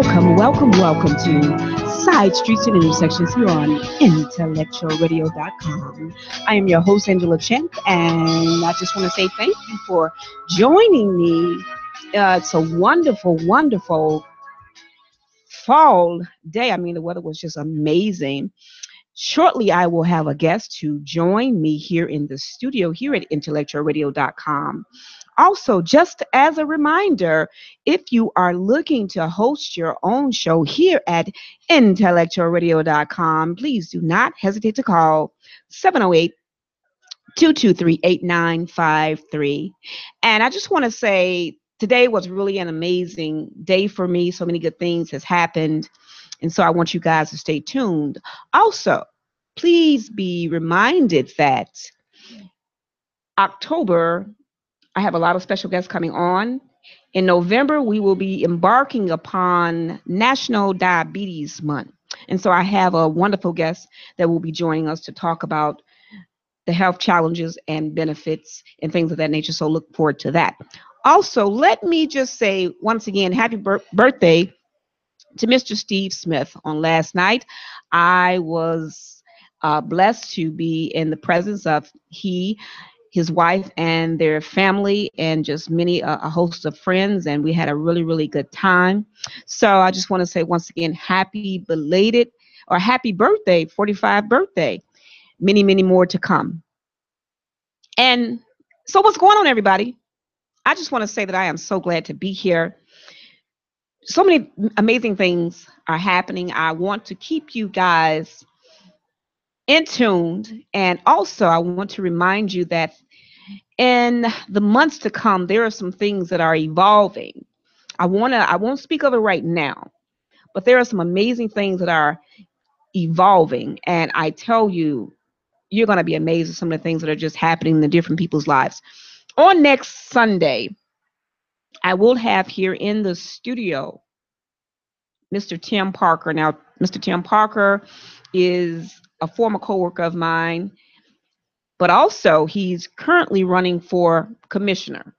welcome to Side Streets and Intersections here on IntellectualRadio.com. I am your host, Angela Champ, and I just want to say thank you for joining me. It's a wonderful, wonderful fall day. I mean, the weather was just amazing. Shortly, I will have a guest to join me here in the studio here at IntellectualRadio.com. Also, just as a reminder, if you are looking to host your own show here at IntellectualRadio.com, please do not hesitate to call 708 223 8953. And I just want to say today was really an amazing day for me. So many good things has happened. And so I want you guys to stay tuned. Also, please be reminded that October, I have a lot of special guests coming on. In November, we will be embarking upon National Diabetes Month. And so I have a wonderful guest that will be joining us to talk about the health challenges and benefits and things of that nature. So look forward to that. Also, let me just say once again, happy birthday to Mr. Steve Smith on last night. I was blessed to be in the presence of his wife and their family and just many a host of friends, and we had a really, really good time. So I just want to say once again, happy belated or happy birthday, 45th birthday. Many, many more to come. And so what's going on, everybody? I just want to say that I am so glad to be here. So many amazing things are happening. I want to keep you guys in tuned. And also, I want to remind you that in the months to come, there are some things that are evolving. I won't speak of it right now, but there are some amazing things that are evolving. And I tell you, you're going to be amazed at some of the things that are just happening in the different people's lives. On next Sunday, I will have here in the studio Mr. Tim Parker. Now, Mr. Tim Parker is a former coworker of mine, but also he's currently running for commissioner.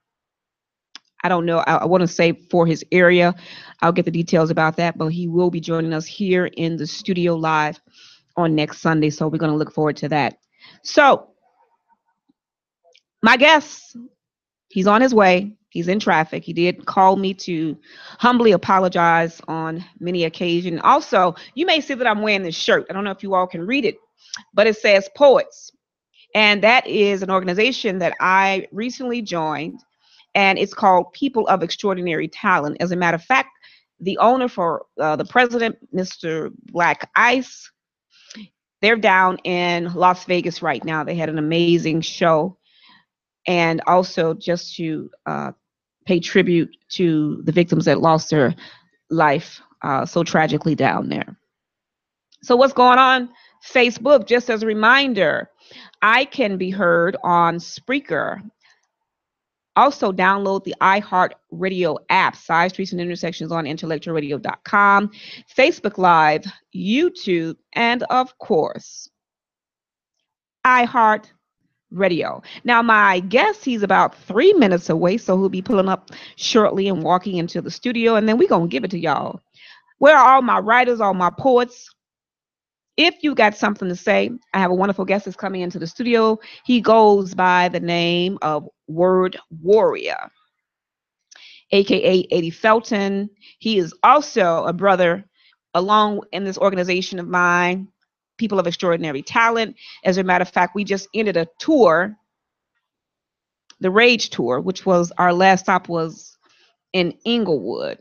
I don't know. I want to say for his area. I'll get the details about that, but he will be joining us here in the studio live on next Sunday. So we're going to look forward to that. So my guest, he's on his way. He's in traffic. He did call me to humbly apologize on many occasions. Also, you may see that I'm wearing this shirt. I don't know if you all can read it, but it says Poets. And that is an organization that I recently joined, and it's called People of Extraordinary Talent. As a matter of fact, the owner for the president, Mr. Black Ice, they're down in Las Vegas right now. They had an amazing show. And also just to pay tribute to the victims that lost their life so tragically down there. So what's going on? Facebook, just as a reminder, I can be heard on Spreaker. Also download the iHeartRadio app, Sidestreets and Intersections on IntellectualRadio.com, Facebook Live, YouTube, and of course, iHeartRadio. Now, my guest, he's about 3 minutes away, so he'll be pulling up shortly and walking into the studio, and then we're going to give it to y'all. Where are all my writers, all my poets? If you got something to say, I have a wonderful guest that's coming into the studio. He goes by the name of Word Warrior, aka Eddie Felton. He is also a brother along in this organization of mine, People of Extraordinary Talent. As a matter of fact, we just ended a tour, the Rage Tour, which was our last stop was in Inglewood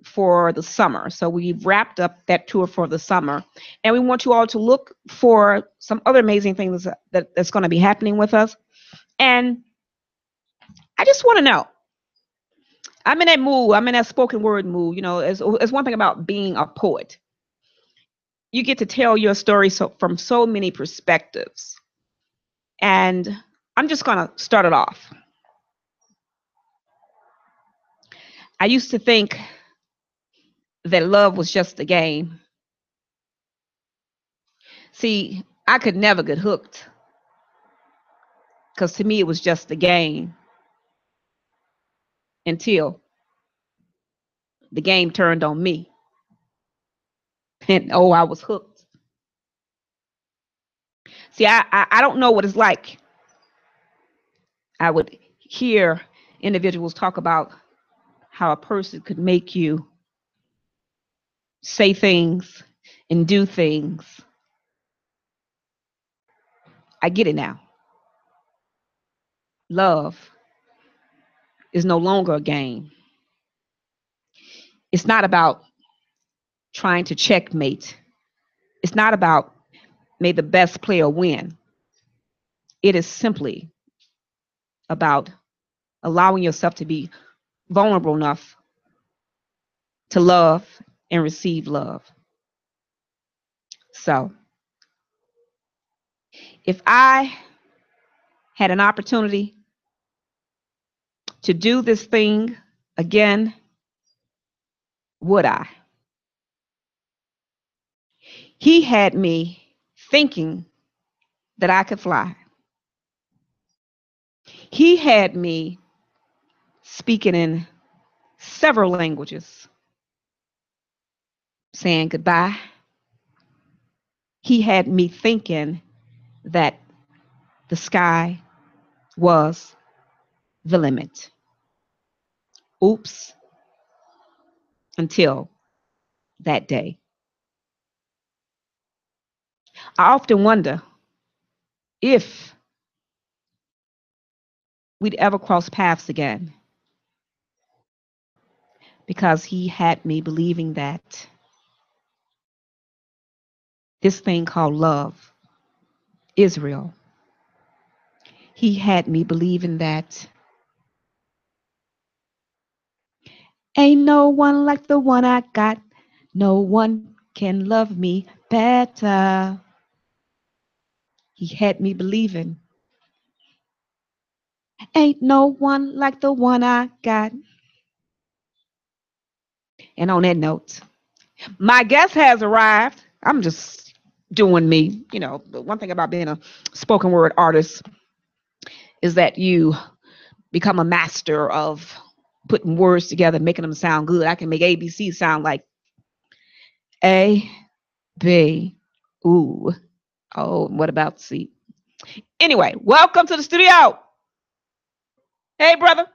for the summer. So we've wrapped up that tour for the summer, and we want you all to look for some other amazing things that's going to be happening with us. And I just want to know, I'm in that mood. I'm in that spoken word mood. You know, it's one thing about being a poet. You get to tell your story from so many perspectives. And I'm just going to start it off. I used to think that love was just a game. See, I could never get hooked because to me it was just a game until the game turned on me. And oh, I was hooked. See, I don't know what it's like. I would hear individuals talk about how a person could make you say things and do things. I get it now. Love is no longer a game. It's not about trying to checkmate. It's not about may the best player win. It is simply about allowing yourself to be vulnerable enough to love and receive love. So, if I had an opportunity to do this thing again, would I? He had me thinking that I could fly. He had me speaking in several languages, saying goodbye. He had me thinking that the sky was the limit. Oops, until that day. I often wonder if we'd ever cross paths again because he had me believing that this thing called love is real. He had me believing that ain't no one like the one I got. No one can love me better. He had me believing ain't no one like the one I got. And on that note, my guest has arrived. I'm just doing me. You know, the one thing about being a spoken word artist is that you become a master of putting words together, making them sound good. I can make ABC sound like A, B, ooh. Oh, what about C? Anyway, welcome to the studio. Hey, brother.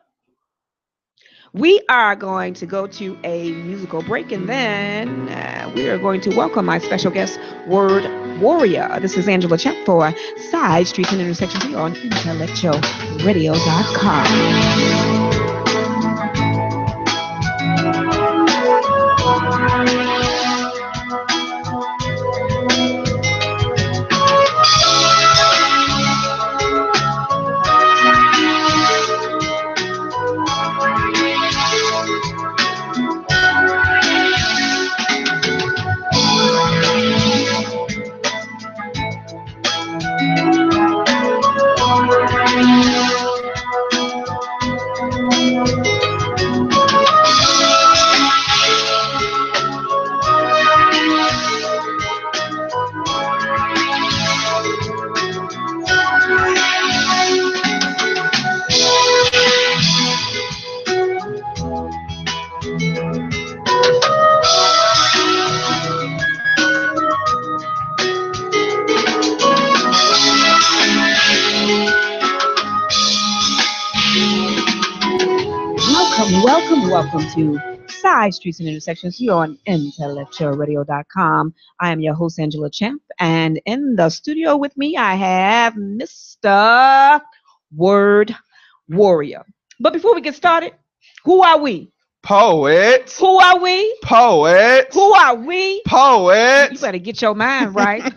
We are going to go to a musical break, and then we are going to welcome my special guest, Word Warrior. This is Angela Champ for Side Streets and Intersections here on IntellectualRadio.com. Welcome to Side Streets and Intersections here on IntellectualRadio.com. I am your host, Angela Champ, and in the studio with me, I have Mr. Word Warrior. But before we get started, who are we? Poets. Who are we? Poets. Who are we? Poets. You better get your mind right.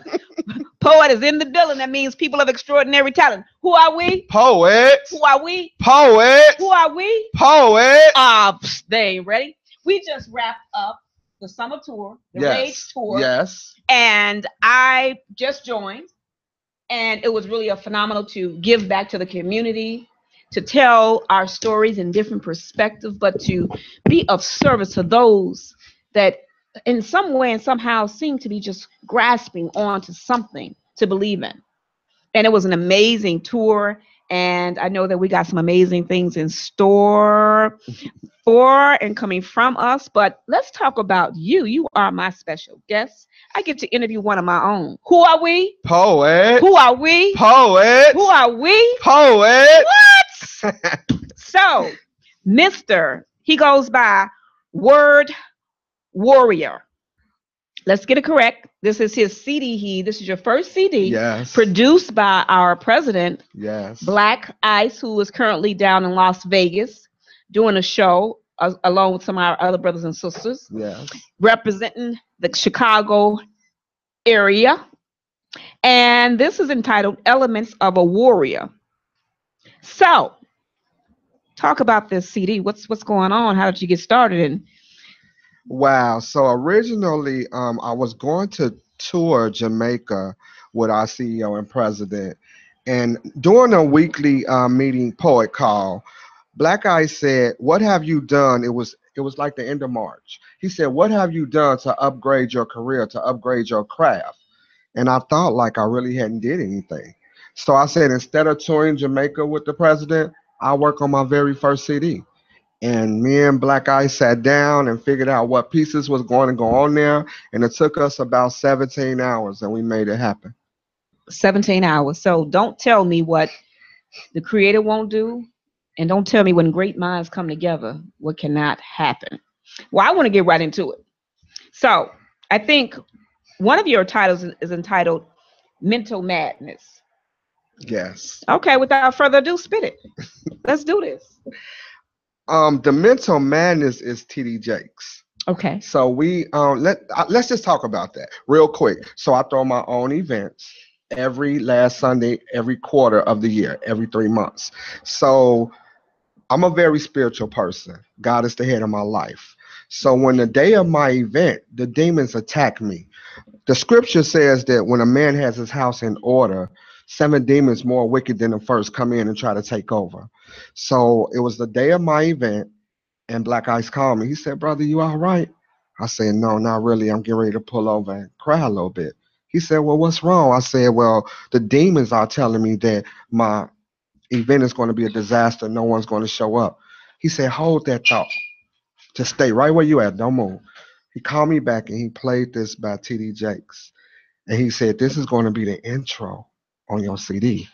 Poet is in the building. That means people of extraordinary talent. Who are we? Poets. Who are we? Poets. Who are we? Poets. They ain't ready. We just wrapped up the summer tour, the Rage tour. Yes. And I just joined. And it was really a phenomenal to give back to the community, to tell our stories in different perspectives, but to be of service to those that in some way and somehow seem to be just grasping onto something to believe in. And it was an amazing tour. And I know that we got some amazing things in store for and coming from us. But let's talk about you. You are my special guest. I get to interview one of my own. Who are we? Poet. Who are we? Poet. Who are we? Poet. What? So, Mr. He goes by Word Warrior. Let's get it correct. This is his CD. This is your first CD. Yes. Produced by our president, Yes. Black Ice, who is currently down in Las Vegas doing a show along with some of our other brothers and sisters. Yes. Representing the Chicago area. And this is entitled Elements of a Warrior. So, talk about this CD. What's going on? How did you get started? And Wow. So originally, I was going to tour Jamaica with our CEO and president, and during a weekly meeting poet call, Black Eye said, "What have you done?" It was like the end of March. He said, "What have you done to upgrade your career, to upgrade your craft?" And I thought like I really hadn't did anything. So I said, instead of touring Jamaica with the president, I work on my very first CD. And me and Black Eye sat down and figured out what pieces was going to go on there. And it took us about 17 hours and we made it happen. 17 hours. So don't tell me what the creator won't do. And don't tell me when great minds come together, what cannot happen. Well, I want to get right into it. So I think one of your titles is entitled Mental Madness. Yes. Okay, without further ado, spit it. Let's do this. The mental madness is TD Jakes. Okay. So let's just talk about that real quick. So I throw my own events every last Sunday, every quarter of the year, every 3 months. So I'm a very spiritual person. God is the head of my life. So when the day of my event, the demons attack me. The scripture says that when a man has his house in order, 7 demons more wicked than the first come in and try to take over. So it was the day of my event, and Black Ice called me. He said, "Brother, you all right?" I said, "No, not really. I'm getting ready to pull over and cry a little bit." He said, "Well, what's wrong?" I said, "Well, the demons are telling me that my event is going to be a disaster. No one's going to show up." He said, "Hold that thought. Just stay right where you at. Don't move." He called me back and he played this by TD Jakes. And he said, "This is going to be the intro on your CD."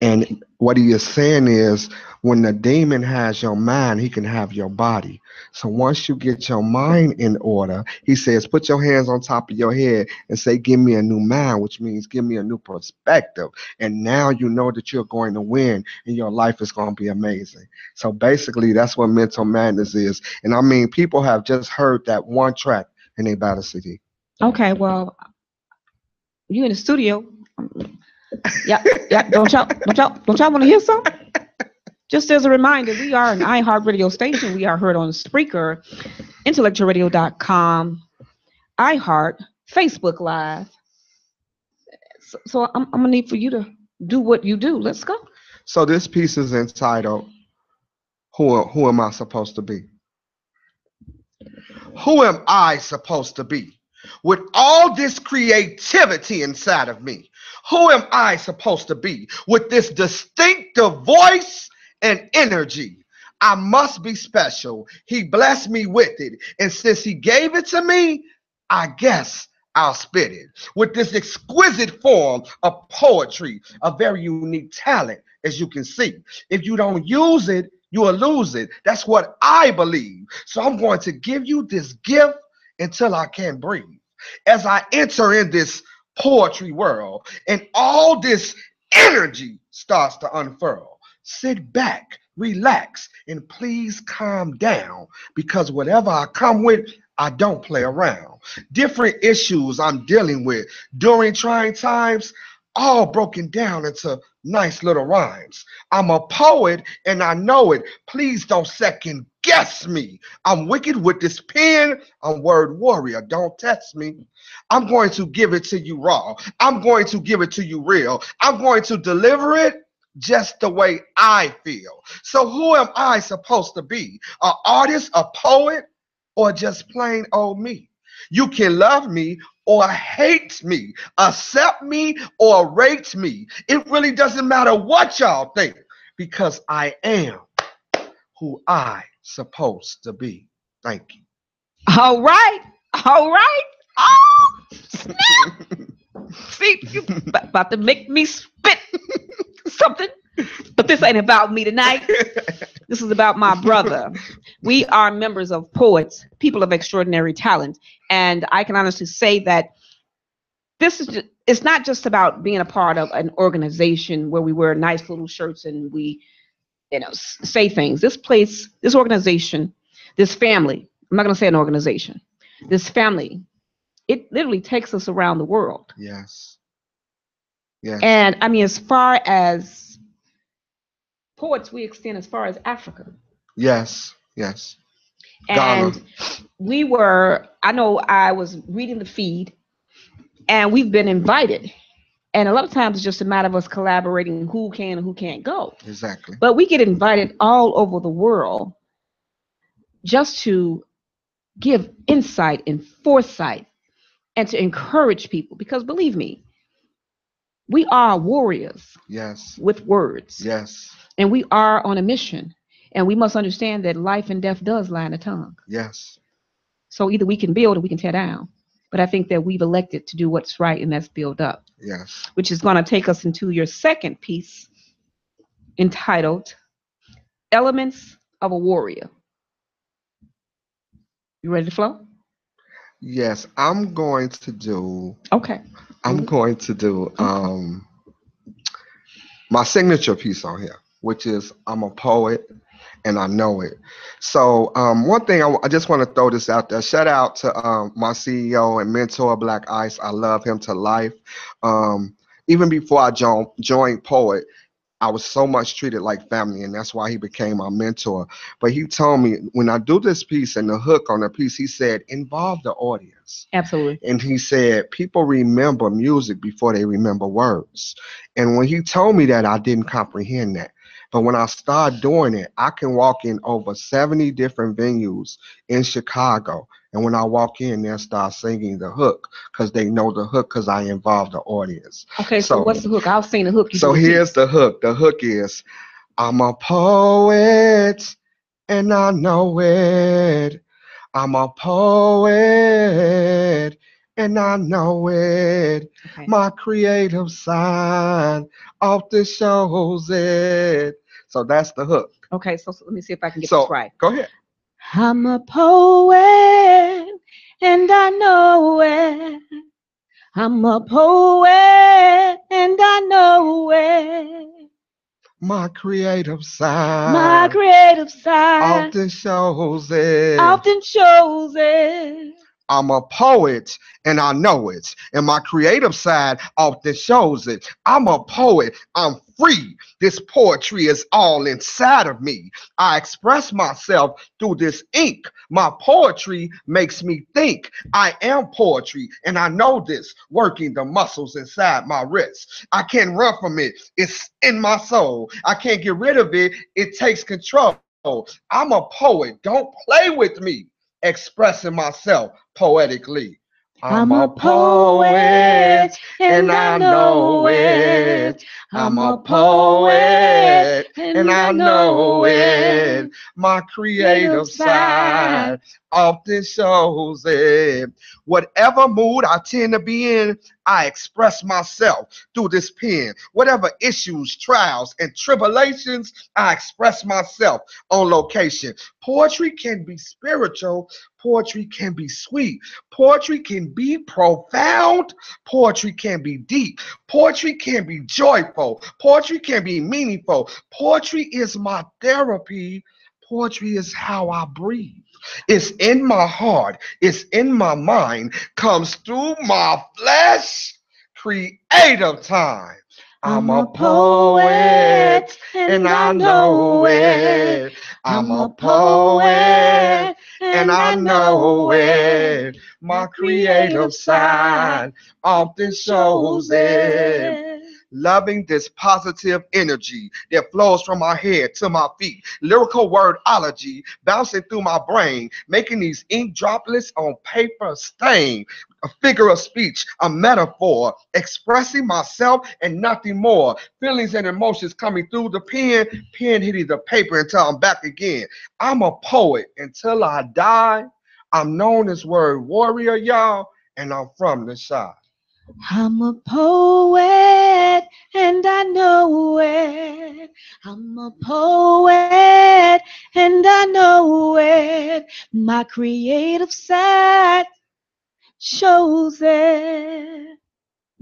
And what he is saying is, when the demon has your mind, he can have your body. So once you get your mind in order, he says, put your hands on top of your head and say, "Give me a new mind," which means give me a new perspective. And now you know that you're going to win and your life is going to be amazing. So basically, that's what mental madness is. And I mean, people have just heard that one track and they buy the CD. Okay, well, you in the studio. Yeah, yeah. Don't y'all want to hear some? Just as a reminder, we are an iHeartRadio station. We are heard on Spreaker, IntellectualRadio.com, iHeart, Facebook Live. So I'm gonna need for you to do what you do. Let's go. So this piece is entitled, Who Am I Supposed to Be? Who am I supposed to be? With all this creativity inside of me, who am I supposed to be? With this distinctive voice and energy, I must be special. He blessed me with it. And since he gave it to me, I guess I'll spit it. With this exquisite form of poetry, a very unique talent, as you can see. If you don't use it, you will lose it. That's what I believe. So I'm going to give you this gift until I can't breathe. As I enter in this poetry world and all this energy starts to unfurl, sit back, relax, and please calm down, because whatever I come with, I don't play around. Different issues I'm dealing with during trying times, all broken down into nice little rhymes. I'm a poet and I know it. Please don't second guess me. I'm wicked with this pen. I'm word warrior. Don't test me. I'm going to give it to you raw. I'm going to give it to you real. I'm going to deliver it just the way I feel. So who am I supposed to be? An artist, a poet, or just plain old me? You can love me or hate me, accept me or rate me. It really doesn't matter what y'all think, because I am who I supposed to be. Thank you. All right. All right. Oh, snap. See, you about to make me spit something. But this ain't about me tonight. This is about my brother. We are members of Poets, people of extraordinary talent. And I can honestly say that this is just, it's not just about being a part of an organization where we wear nice little shirts and we, say things. This place, this organization, this family, I'm not going to say an organization, this family, it literally takes us around the world. Yes. Yes. And I mean, as far as Poets, we extend as far as Africa. Yes. Yes. And Ghana. I know I was reading the feed and we've been invited. And a lot of times it's just a matter of us collaborating who can and who can't go. Exactly. But we get invited all over the world just to give insight and foresight and to encourage people. Because believe me, we are warriors. Yes. With words. Yes. And we are on a mission. And we must understand that life and death does lie in the tongue. Yes. So either we can build or we can tear down. But I think that we've elected to do what's right, and that's build up. Yes. Which is going to take us into your second piece entitled Elements of a Warrior. You ready to flow? Yes, I'm going to do. Okay. I'm going to do my signature piece on here, which is I'm a poet and I know it. So one thing I just want to throw this out there. Shout out to my CEO and mentor, Black Ice. I love him to life. Even before I joined Poet, I was so much treated like family, and that's why he became my mentor. But he told me when I do this piece and the hook on the piece, he said, involve the audience. Absolutely. And he said, people remember music before they remember words. And when he told me that, I didn't comprehend that. But when I started doing it, I can walk in over 70 different venues in Chicago. And when I walk in, they'll start singing the hook because they know the hook because I involve the audience. Okay, so what's the hook? I'll sing the hook. So here's the hook. The hook is, I'm a poet and I know it. I'm a poet and I know it. Okay. My creative side often shows it. So that's the hook. Okay, so let me see if I can get this right. Go ahead. I'm a poet and I know it. I'm a poet and I know it. My creative side often shows it. I'm a poet and I know it. And my creative side often shows it. I'm a poet. I'm free. This poetry is all inside of me. I express myself through this ink. My poetry makes me think. I am poetry and I know this, working the muscles inside my wrists. I can't run from it. It's in my soul. I can't get rid of it. It takes control. I'm a poet. Don't play with me. Expressing myself poetically. I'm a poet and I know it. I'm a poet and I know it. My creative side often shows it. Whatever mood I tend to be in, I express myself through this pen. Whatever issues, trials, and tribulations, I express myself on location. Poetry can be spiritual. Poetry can be sweet. Poetry can be profound. Poetry can be deep. Poetry can be joyful. Poetry can be meaningful. Poetry is my therapy. Poetry is how I breathe. It's in my heart. It's in my mind. Comes through my flesh. Creative time. I'm a poet and I know it. I'm a poet and I know it. My creative side often shows it. loving this positive energy that flows from my head to my feet. Lyrical wordology bouncing through my brain, making these ink droplets on paper stain. A figure of speech, a metaphor, expressing myself and nothing more. Feelings and emotions coming through the pen hitting the paper until I'm back again. I'm a poet until I die. I'm known as word warrior, y'all, and I'm from the side. I'm a poet and I know it. I'm a poet and I know it. My creative side shows it.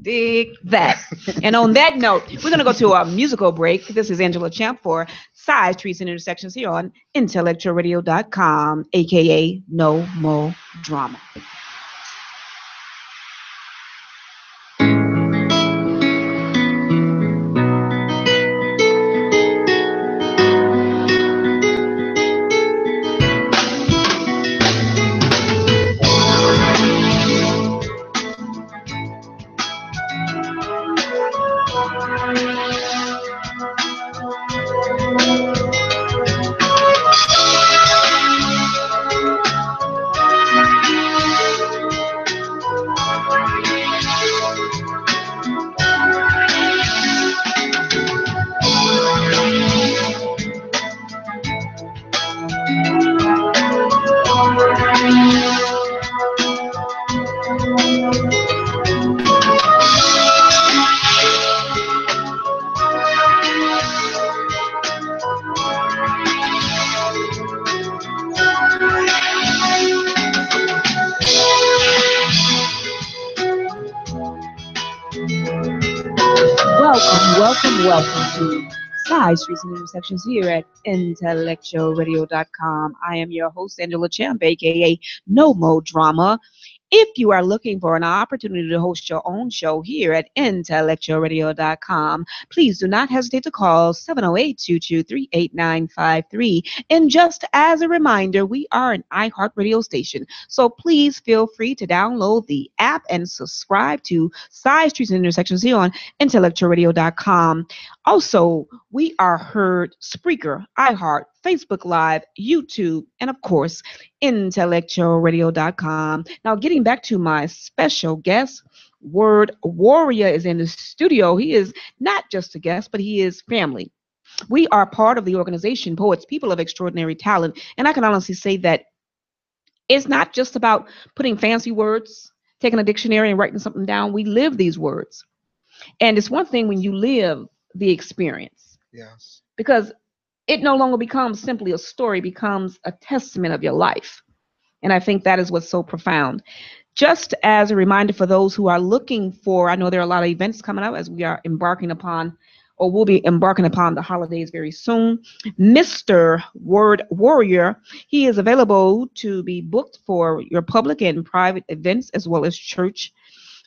Dig that. And on that note, we're going to go to a musical break. This is Angela Champ for Sidestreets and Intersections here on IntellectualRadio.com, aka No More Drama. Welcome to Side Streets and Intersections here at IntellectualRadio.com. I am your host, Angela Champ, aka No Mo Drama. If you are looking for an opportunity to host your own show here at IntellectualRadio.com, please do not hesitate to call 708-223-8953. And just as a reminder, we are an iHeartRadio station, so please feel free to download the app and subscribe to Side Streets and Intersections here on IntellectualRadio.com. Also, we are heard Spreaker, iHeart, Facebook Live, YouTube, and of course, IntellectualRadio.com. Now, getting back to my special guest, Word Warrior is in the studio. He is not just a guest, but he is family. We are part of the organization, Poets, People of Extraordinary Talent. And I can honestly say that it's not just about putting fancy words, taking a dictionary and writing something down. We live these words. And it's one thing when you live the experience. Yes. Because it no longer becomes simply a story, becomes a testament of your life. And I think that is what's so profound. Just as a reminder for those who are looking for, I know there are a lot of events coming up as we are embarking upon, or will be embarking upon the holidays very soon. Mr. Word Warrior, he is available to be booked for your public and private events as well as church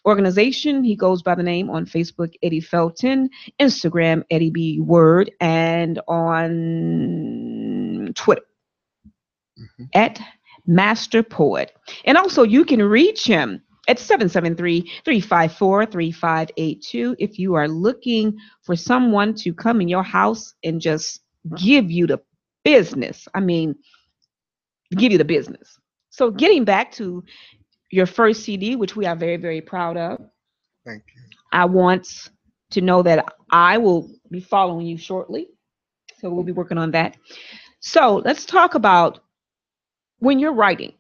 organization. He goes by the name on Facebook, Eddie Felton, Instagram, Eddie B. Word, and on Twitter at Master Poet. And also you can reach him at 773-354-3582 if you are looking for someone to come in your house and just give you the business. I mean, give you the business. So getting back to your first CD, which we are very, very proud of. Thank you. I want to know that I will be following you shortly. So we'll be working on that. So let's talk about when you're writing.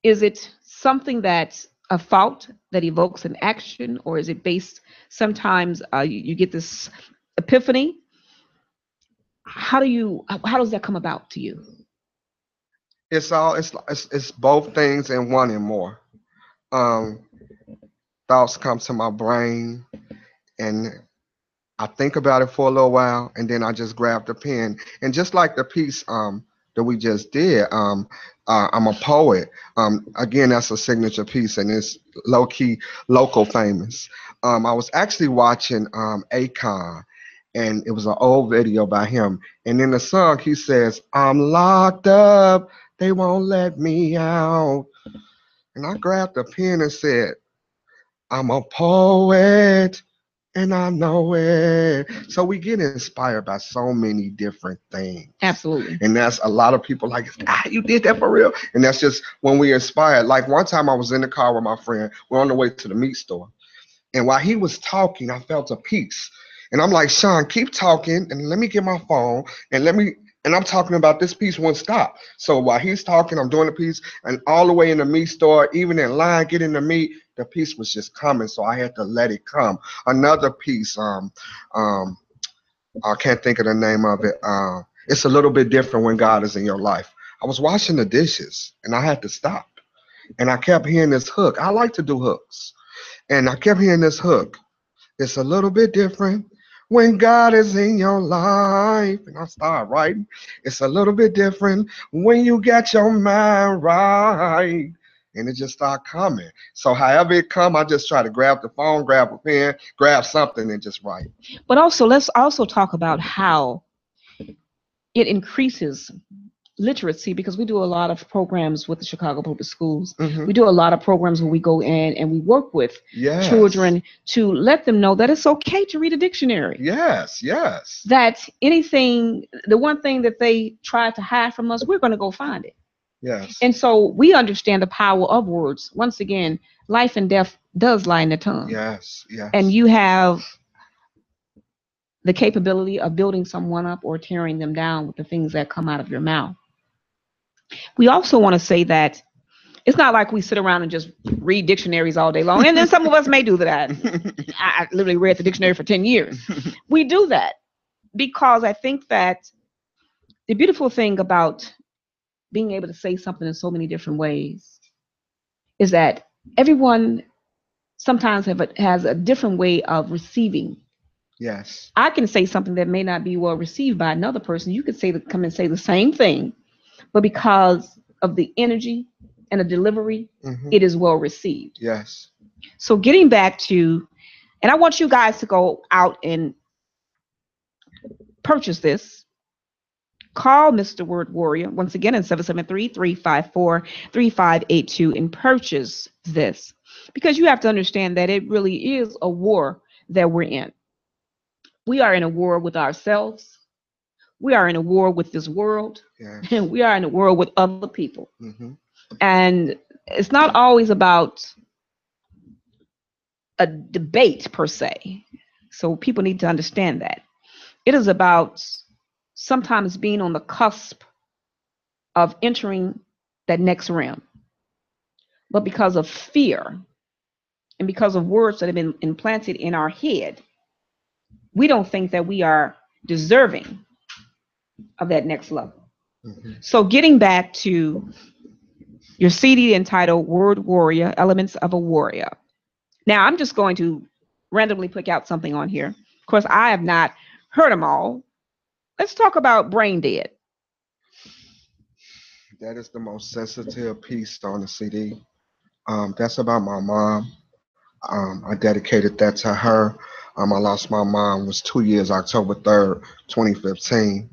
Is it something that's a thought that evokes an action, or is it based sometimes you get this epiphany? How does that come about to you? It's both things and one and more. Thoughts come to my brain, and I think about it for a little while, and then I just grab the pen. And just like the piece that we just did, I'm a poet. Again, that's a signature piece, and it's low-key local famous. I was actually watching Akon, and it was an old video by him. And in the song, he says, "I'm locked up, they won't let me out." And I grabbed the pen and said, "I'm a poet and I know it. So we get inspired by so many different things. Absolutely. And that's a lot of people like, you did that for real? And that's just when we inspired. Like one time I was in the car with my friend. We're on the way to the meat store. And while he was talking, I felt a peace. And I'm like, Sean, keep talking and let me get my phone and and I'm talking about this piece won't stop. So while he's talking, I'm doing the piece, and all the way in the meat store, even in line getting the meat, the piece was just coming. So I had to let it come. Another piece, I can't think of the name of it. It's a little bit different when God is in your life. I was washing the dishes and I had to stop. And I kept hearing this hook. I like to do hooks. And I kept hearing this hook. It's a little bit different when God is in your life. And I started writing. It's a little bit different when you get your mind right. And it just started coming. So however it come, I just try to grab the phone, grab a pen, grab something and just write. But also, let's also talk about how it increases literacy, because we do a lot of programs with the Chicago Public Schools. We do a lot of programs where we go in and we work with children to let them know that it's okay to read a dictionary. Yes, yes. That anything, the one thing that they try to hide from us, we're going to go find it. Yes. And so we understand the power of words. Once again, life and death does lie in the tongue. Yes, yes. And you have the capability of building someone up or tearing them down with the things that come out of your mouth. We also want to say that it's not like we sit around and just read dictionaries all day long. And then some of us may do that. I literally read the dictionary for 10 years. We do that because I think that the beautiful thing about being able to say something in so many different ways is that everyone sometimes has a different way of receiving. Yes. I can say something that may not be well received by another person. You could come and say the same thing, but because of the energy and the delivery, it is well received. Yes. So getting back to, and I want you guys to go out and purchase this. Call Mr. Word Warrior once again at 773-354-3582 and purchase this, because you have to understand that it really is a war that we're in. We are in a war with ourselves. We are in a war with this world. Yes. And we are in a war with other people. And it's not always about a debate per se. So people need to understand that. It is about sometimes being on the cusp of entering that next realm. But because of fear and because of words that have been implanted in our head, we don't think that we are deserving of that next level. So getting back to your CD entitled Word Warrior, Elements of a Warrior. Now, I'm just going to randomly pick out something on here. Of course, I have not heard them all. Let's talk about Brain Dead. That is the most sensitive piece on the CD. That's about my mom. I dedicated that to her. I lost my mom, it was 2 years, October 3rd, 2015.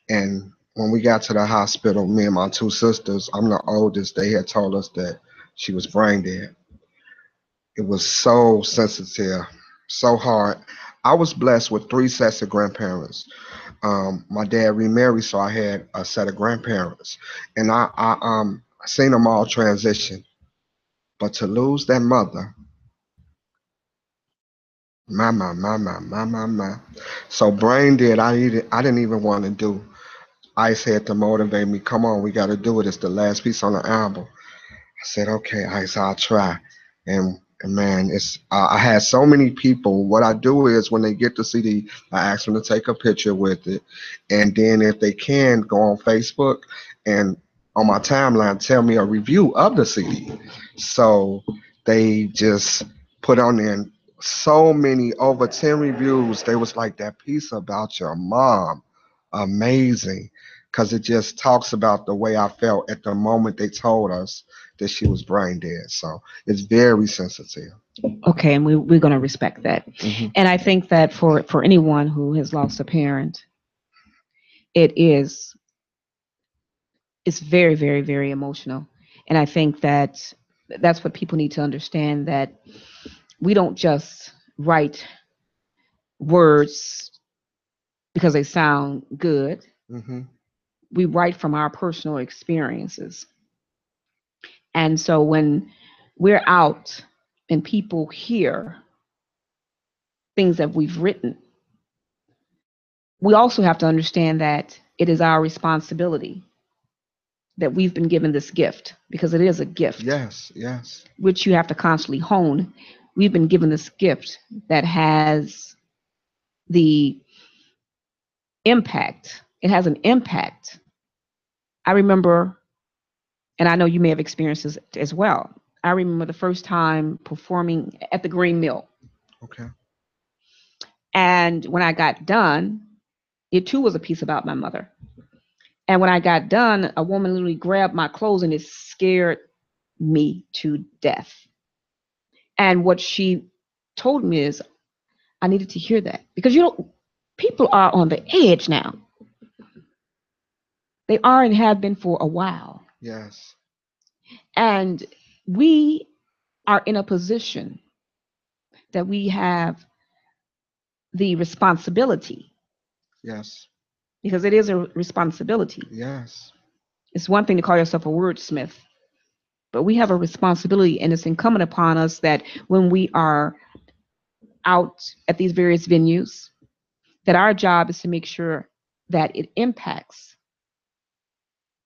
And when we got to the hospital, me and my two sisters, I'm the oldest, they had told us that she was brain dead. It was so sensitive, so hard. I was blessed with 3 sets of grandparents. My dad remarried, so I had a set of grandparents. And I seen them all transition. But to lose that mother, my. So brain dead, I didn't even want to do. Ice had to motivate me. Come on, we got to do it. It's the last piece on the album. I said, okay, Ice, I'll try. And man, I had so many people. What I do is when they get the CD, I ask them to take a picture with it. And then if they can, go on Facebook and on my timeline, tell me a review of the CD. So they just put on there so many, over 10 reviews. They was like, that piece about your mom, amazing. Because it just talks about the way I felt at the moment they told us that she was brain dead. So it's very sensitive. Okay, and we're going to respect that. And I think that for anyone who has lost a parent, it's very, very, very emotional. And I think that that's what people need to understand, that we don't just write words because they sound good. Mm-hmm. We write from our personal experiences. And so when we're out and people hear things that we've written, we also have to understand that it is our responsibility that we've been given this gift, because it is a gift. Yes, yes. Which you have to constantly hone. We've been given this gift that has the impact. It has an impact. I remember, and I know you may have experienced this as well. I remember the first time performing at the Green Mill. Okay. And when I got done, it too was a piece about my mother. And when I got done, a woman literally grabbed my clothes and it scared me to death. And what she told me is, I needed to hear that, because people are on the edge now. They are and have been for a while. Yes. And we are in a position that we have the responsibility. Yes. Because it is a responsibility. Yes. It's one thing to call yourself a wordsmith, but we have a responsibility, and it's incumbent upon us that when we are out at these various venues, that our job is to make sure that it impacts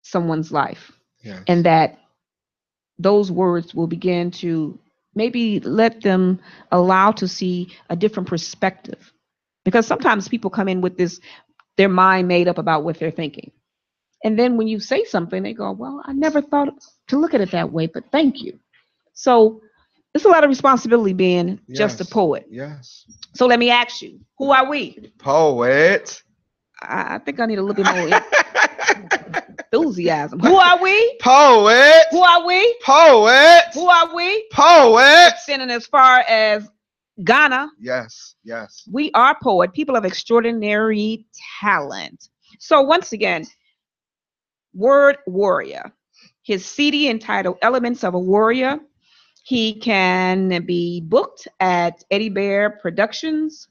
someone's life. Yes. And that those words will begin to maybe let them allow to see a different perspective. Because sometimes people come in with their mind made up about what they're thinking. And then when you say something, they go, well, I never thought to look at it that way, but thank you. So it's a lot of responsibility being just a poet. Yes. So let me ask you, who are we? Poet. I think I need a little bit more enthusiasm. Who are we? Poet. Who are we? Poet. Who are we? Poet. Extending as far as Ghana. Yes, yes. We are poet, people of extraordinary talent. So once again, Word Warrior. His CD entitled Elements of a Warrior. He can be booked at Eddie Bear Productions.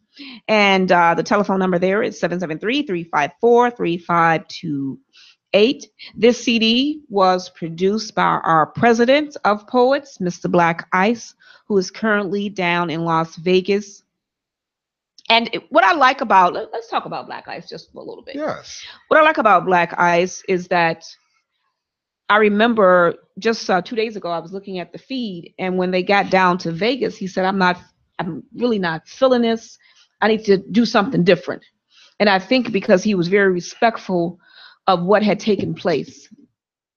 And the telephone number there is 773-354-3528. This CD was produced by our president of poets, Mr. Black Ice, who is currently down in Las Vegas. And what I like about, let's talk about Black Ice just for a little bit. Yes. What I like about Black Ice is that I remember just 2 days ago, I was looking at the feed, and when they got down to Vegas, he said, I'm really not feeling this. I need to do something different. And I think because he was very respectful of what had taken place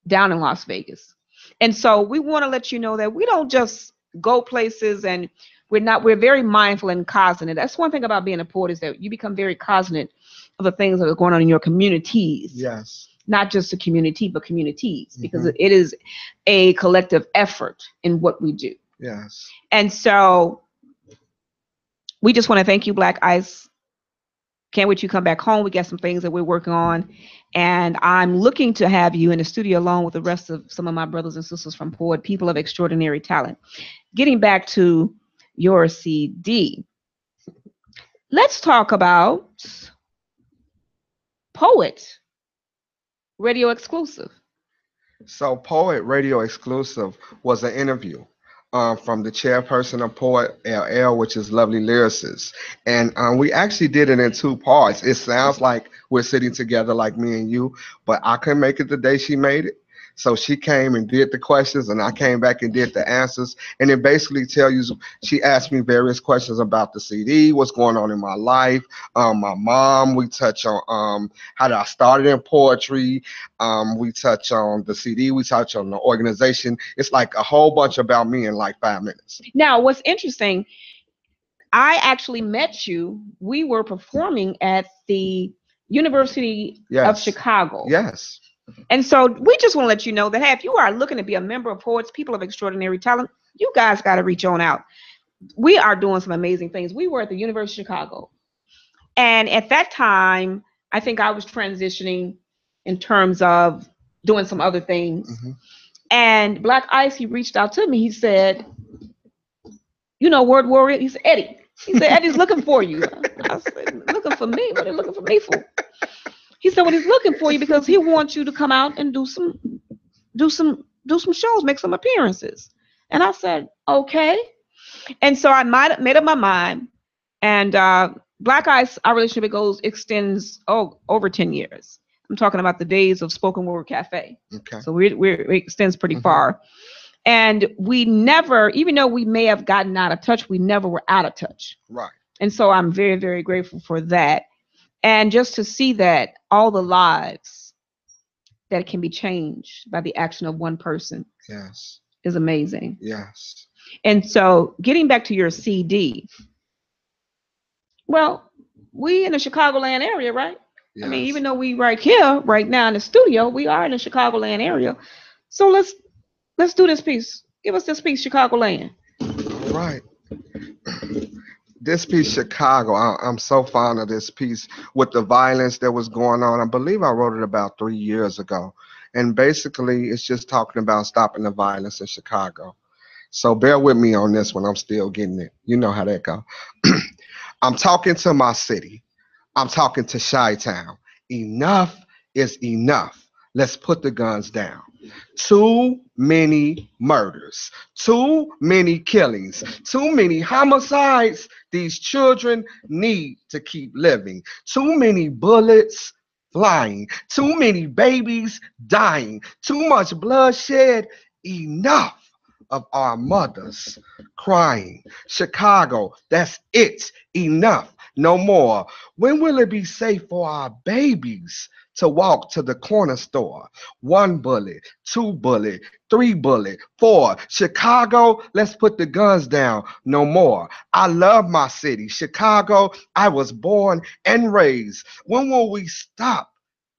down in Las Vegas. And so we want to let you know that we don't just go places, and we're very mindful and cognizant. That's one thing about being a poet, is that you become very cognizant of the things that are going on in your communities. Yes. Not just a community, but communities, because it is a collective effort in what we do. Yes. And so we just want to thank you, Black Ice. Can't wait you come back home. We got some things that we're working on. And I'm looking to have you in the studio along with the rest of some of my brothers and sisters from Poet, people of extraordinary talent. Getting back to your CD, let's talk about Poet Radio Exclusive. So Poet Radio Exclusive was an interview from the chairperson of Poet LL, which is Lovely Lyricist. And we actually did it in 2 parts. It sounds like we're sitting together like me and you, but I couldn't make it the day she made it. So she came and did the questions, and I came back and did the answers. And it basically tells you, she asked me various questions about the CD, what's going on in my life, my mom. We touch on how I started in poetry. We touch on the CD. We touch on the organization. It's like a whole bunch about me in like 5 minutes. Now, what's interesting, I actually met you. We were performing at the University of Chicago. Yes. And so we just want to let you know that, hey, if you are looking to be a member of Poets, people of extraordinary talent, you guys got to reach on out. We are doing some amazing things. We were at the University of Chicago. And at that time, I think I was transitioning in terms of doing some other things. Mm-hmm. And Black Ice, he reached out to me. He said, you know, Word Warrior. He said, Eddie, He said, Eddie's looking for you. I said, looking for me? What are they looking for me for? He said, well, he's looking for you because he wants you to come out and do some shows, make some appearances. And I said, okay. And so I made up my mind. And Black Ice, our relationship extends over 10 years. I'm talking about the days of Spoken Word Cafe. Okay. So it extends pretty far. And we never, even though we may have gotten out of touch, we never were out of touch. Right. And so I'm very, very grateful for that. And just to see that all the lives that can be changed by the action of one person. Yes. Is amazing. Yes. And so getting back to your CD, well, we in the Chicagoland area, right? Yes. I mean, even though we right here, right now in the studio, we are in the Chicagoland area. So let's do this piece. Give us this piece, Chicagoland. Right. This piece, Chicago, I'm so fond of this piece with the violence that was going on. I believe I wrote it about 3 years ago. And basically, it's just talking about stopping the violence in Chicago. So bear with me on this one. I'm still getting it. You know how that goes. I'm talking to my city. I'm talking to Chi-Town. Enough is enough. Let's put the guns down. Too many murders, too many killings, too many homicides. These children need to keep living. Too many bullets flying, too many babies dying, too much bloodshed. Enough of our mothers crying. Chicago, that's it. Enough. No more. When will it be safe for our babies to walk to the corner store? 1 bullet, 2 bullet, 3 bullet, 4. Chicago, let's put the guns down. No more. I love my city. Chicago, I was born and raised. When will we stop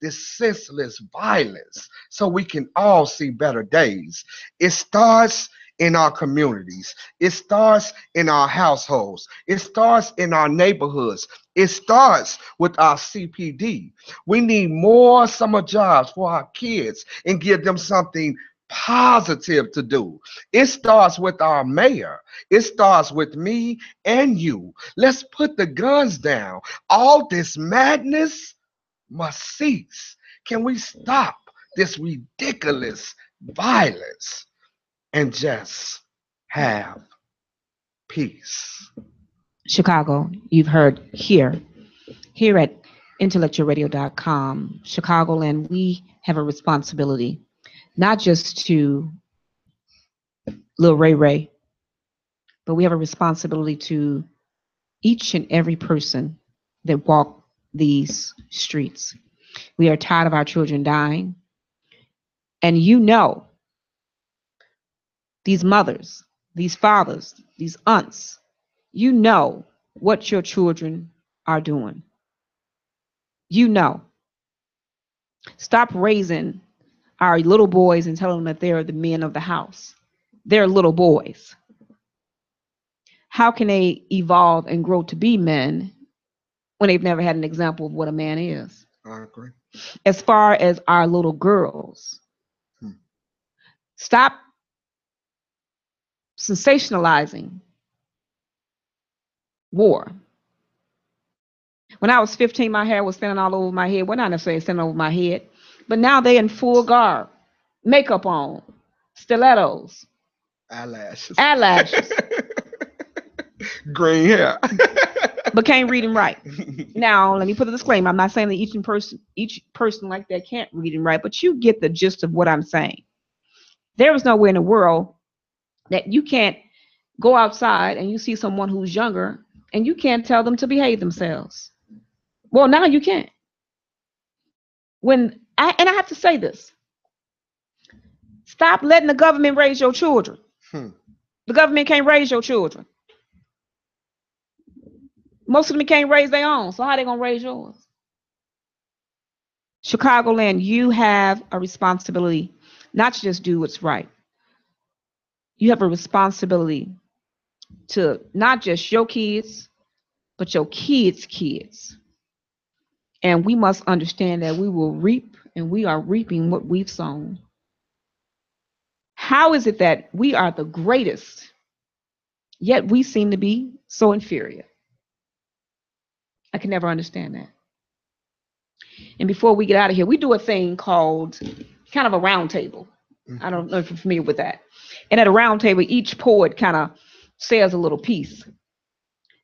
this senseless violence so we can all see better days? It starts in our communities. It starts in our households. It starts in our neighborhoods. It starts with our CPD. We need more summer jobs for our kids and give them something positive to do. It starts with our mayor. It starts with me and you. Let's put the guns down. All this madness must cease. Can we stop this ridiculous violence and just have peace? Chicago, you've heard here at IntellectualRadio.com, Chicagoland, we have a responsibility, not just to Lil Ray Ray, but we have a responsibility to each and every person that walk these streets. We are tired of our children dying. And you know, these mothers, these fathers, these aunts, you know what your children are doing. You know. Stop raising our little boys and telling them that they're the men of the house. They're little boys. How can they evolve and grow to be men when they've never had an example of what a man is? I agree. As far as our little girls, stop sensationalizing war. When I was 15, my hair was standing all over my head. Well, not necessarily standing over my head, but now they in full garb, makeup on, stilettos, eyelashes, green hair, but can't read and write. Now, let me put a disclaimer. I'm not saying that each person like that can't read and write, but you get the gist of what I'm saying. There is nowhere in the world that you can't go outside and you see someone who's younger and you can't tell them to behave themselves. Well, now you can't. I have to say this. Stop letting the government raise your children. The government can't raise your children. Most of them can't raise their own. So how are they going to raise yours? Chicagoland, you have a responsibility not to just do what's right. You have a responsibility to not just your kids, but your kids' kids. And we must understand that we will reap, and we are reaping what we've sown. How is it that we are the greatest, yet we seem to be so inferior? I can never understand that. And before we get out of here, we do a thing called kind of a round table. I don't know if you're familiar with that. And at a round table, each poet kind of says a little piece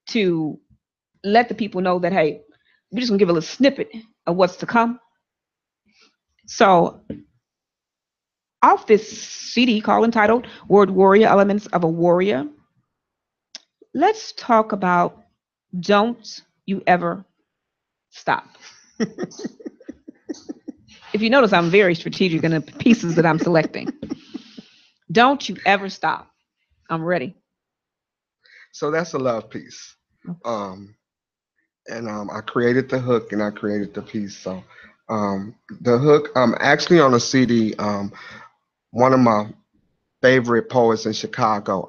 to let the people know that, hey, we're just going to give a little snippet of what's to come. So, off this CD called entitled Word Warrior, Elements of a Warrior, let's talk about Don't You Ever Stop. If you notice, I'm very strategic in the pieces that I'm selecting. Don't you ever stop. I'm ready. So that's a love piece. I created the hook and I created the piece. So the hook, actually on a CD, one of my favorite poets in Chicago,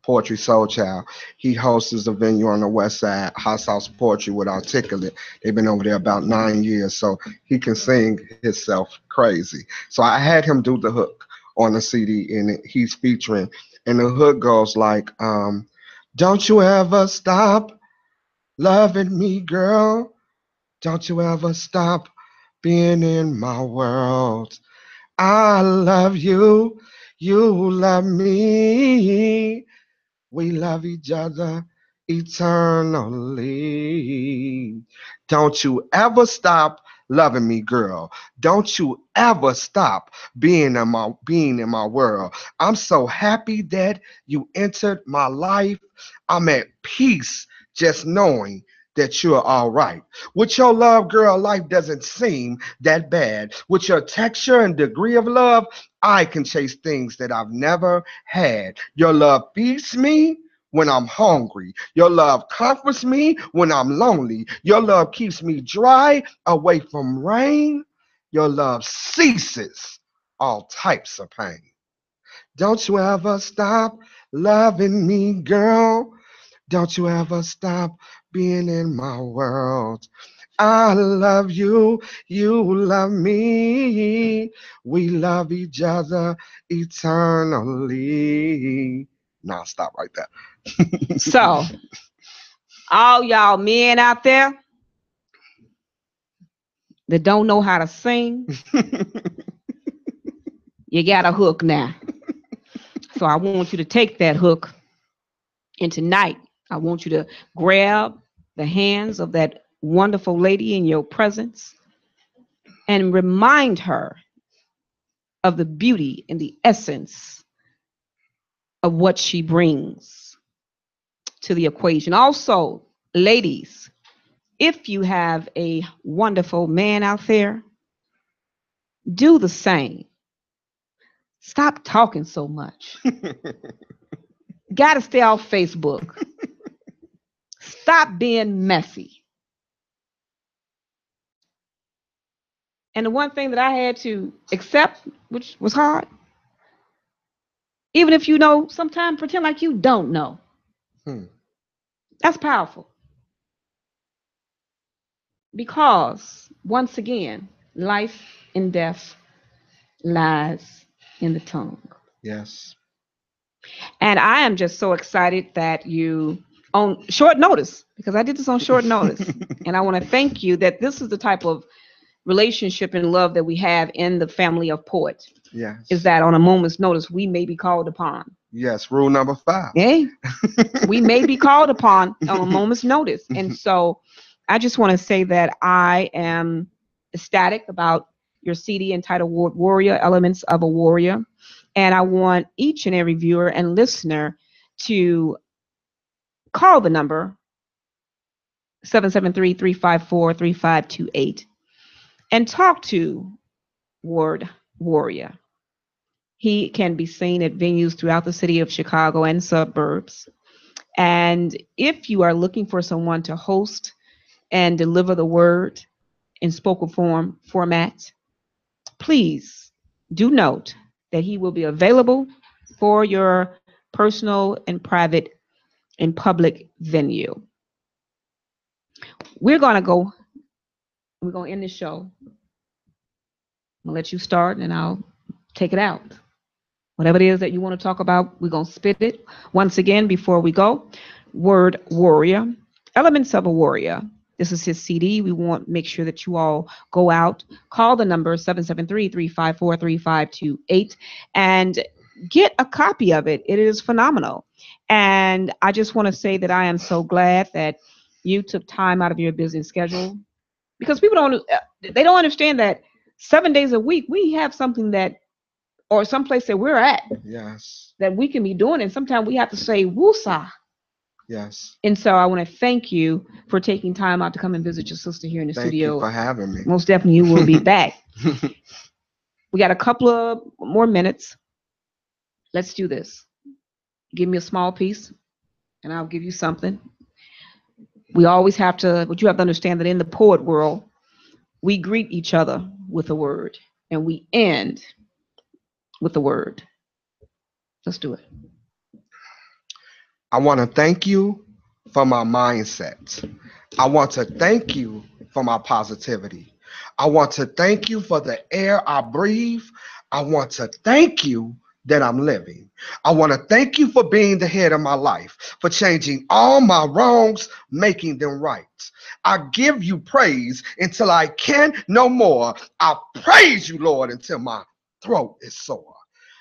Poetry Soul Child. He hosts a venue on the west side, Hot Sauce Poetry with Articulate. They've been over there about 9 years, so he can sing himself crazy. So I had him do the hook on the CD, and he's featuring. And the hook goes like, don't you ever stop loving me, girl. Don't you ever stop being in my world. I love you. You love me. We love each other eternally. Don't you ever stop loving me, girl. Don't you ever stop being in my world. I'm so happy that you entered my life. I'm at peace just knowing that you're all right. With your love, girl, life doesn't seem that bad. With your texture and degree of love, I can chase things that I've never had. Your love feeds me when I'm hungry. Your love comforts me when I'm lonely. Your love keeps me dry away from rain. Your love ceases all types of pain. Don't you ever stop loving me, girl. Don't you ever stop being in my world. I love you, you love me. We love each other eternally. Nah, stop right there. So, all y'all men out there that don't know how to sing, you got a hook now. So I want you to take that hook, and tonight I want you to grab the hands of that wonderful lady in your presence and remind her of the beauty and the essence of what she brings to the equation. Also, ladies, if you have a wonderful man out there, do the same. Stop talking so much. Got to stay off Facebook. Stop being messy. And the one thing that I had to accept, which was hard, even if you know, sometimes pretend like you don't know. That's powerful. Because, once again, life and death lies in the tongue. Yes. And I am just so excited that you, on short notice, because I did this on short notice, and I want to thank you that this is the type of relationship and love that we have in the family of poets. Yes. Is that on a moment's notice, we may be called upon. Yes, rule number 5. Hey, we may be called upon on a moment's notice. And so I just want to say that I am ecstatic about your CD entitled Word Warrior, Elements of a Warrior. And I want each and every viewer and listener to call the number 773-354-3528 and talk to Word Warrior. He can be seen at venues throughout the city of Chicago and suburbs. And if you are looking for someone to host and deliver the word in spoken format, please do note that he will be available for your personal and private and public venue. We're going to end this show. I'm going to let you start and I'll take it out. Whatever it is that you want to talk about, we're going to spit it. Once again, before we go, Word Warrior, Elements of a Warrior. This is his CD. We want to make sure that you all go out, call the number 773-354-3528, and get a copy of it. It is phenomenal. And I just want to say that I am so glad that you took time out of your busy schedule, because people they don't understand that 7 days a week we have something that, or someplace that we're at, Yes. that we can be doing. And sometimes we have to say woosah. Yes. And so I want to thank you for taking time out to come and visit your sister here in the studio. Thank you for having me. Most definitely, you will be back. We got a couple of more minutes. Let's do this. Give me a small piece, and I'll give you something. We always have to, but you have to understand that in the poet world, we greet each other with a word, and we end with a word. Let's do it. I want to thank you for my mindset. I want to thank you for my positivity. I want to thank you for the air I breathe. I want to thank you that I'm living. I want to thank you for being the head of my life, for changing all my wrongs, making them right. I give you praise until I can no more. I praise you, Lord, until my throat is sore.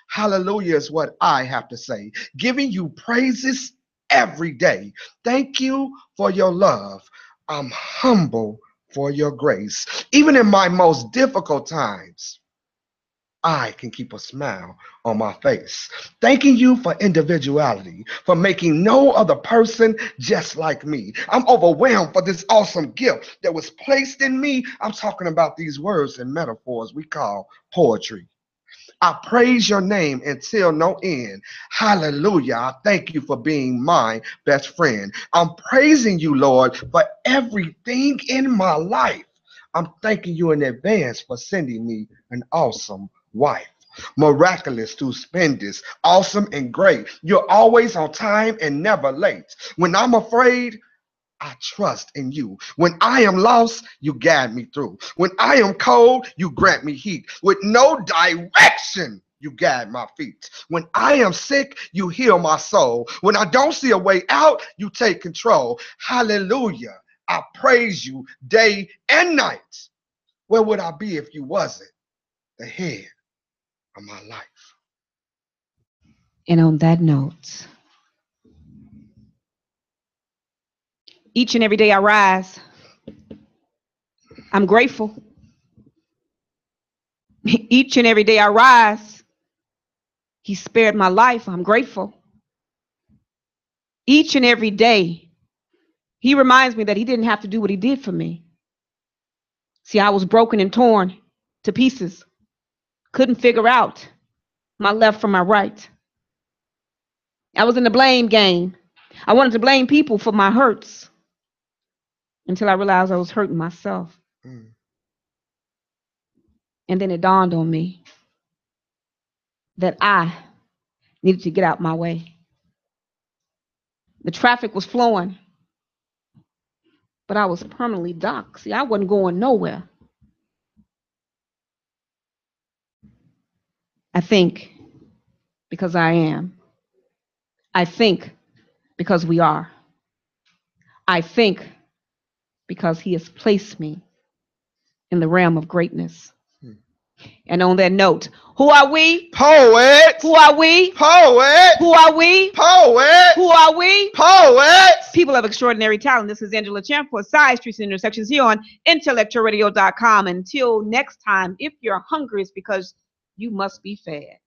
Hallelujah is what I have to say. Giving you praises every day. Thank you for your love. I'm humble for your grace. Even in my most difficult times, I can keep a smile on my face. Thanking you for individuality, for making no other person just like me. I'm overwhelmed for this awesome gift that was placed in me. I'm talking about these words and metaphors we call poetry. I praise your name until no end. Hallelujah. I thank you for being my best friend. I'm praising you, Lord, for everything in my life. I'm thanking you in advance for sending me an awesome wife. Miraculous, stupendous, awesome, and great. You're always on time and never late. When I'm afraid, I trust in you. When I am lost, you guide me through. When I am cold, you grant me heat. With no direction, you guide my feet. When I am sick, you heal my soul. When I don't see a way out, you take control. Hallelujah. I praise you day and night. Where would I be if you wasn't the head of my life? And on that note, each and every day I rise, I'm grateful. Each and every day I rise, he spared my life. I'm grateful. Each and every day, he reminds me that he didn't have to do what he did for me. See, I was broken and torn to pieces. Couldn't figure out my left from my right. I was in the blame game. I wanted to blame people for my hurts until I realized I was hurting myself. And then it dawned on me that I needed to get out my way. The traffic was flowing, but I was permanently docked. See, I wasn't going nowhere. I think because I am. I think because we are. I think because he has placed me in the realm of greatness. And on that note, who are we? Poets. Who are we? Poets. Who are we? Poets. Who are we? Poets. People of extraordinary talent. This is Angela Champ for Sidestreets and Intersections here on IntellectualRadio.com. Until next time, if you're hungry, it's because you must be fed.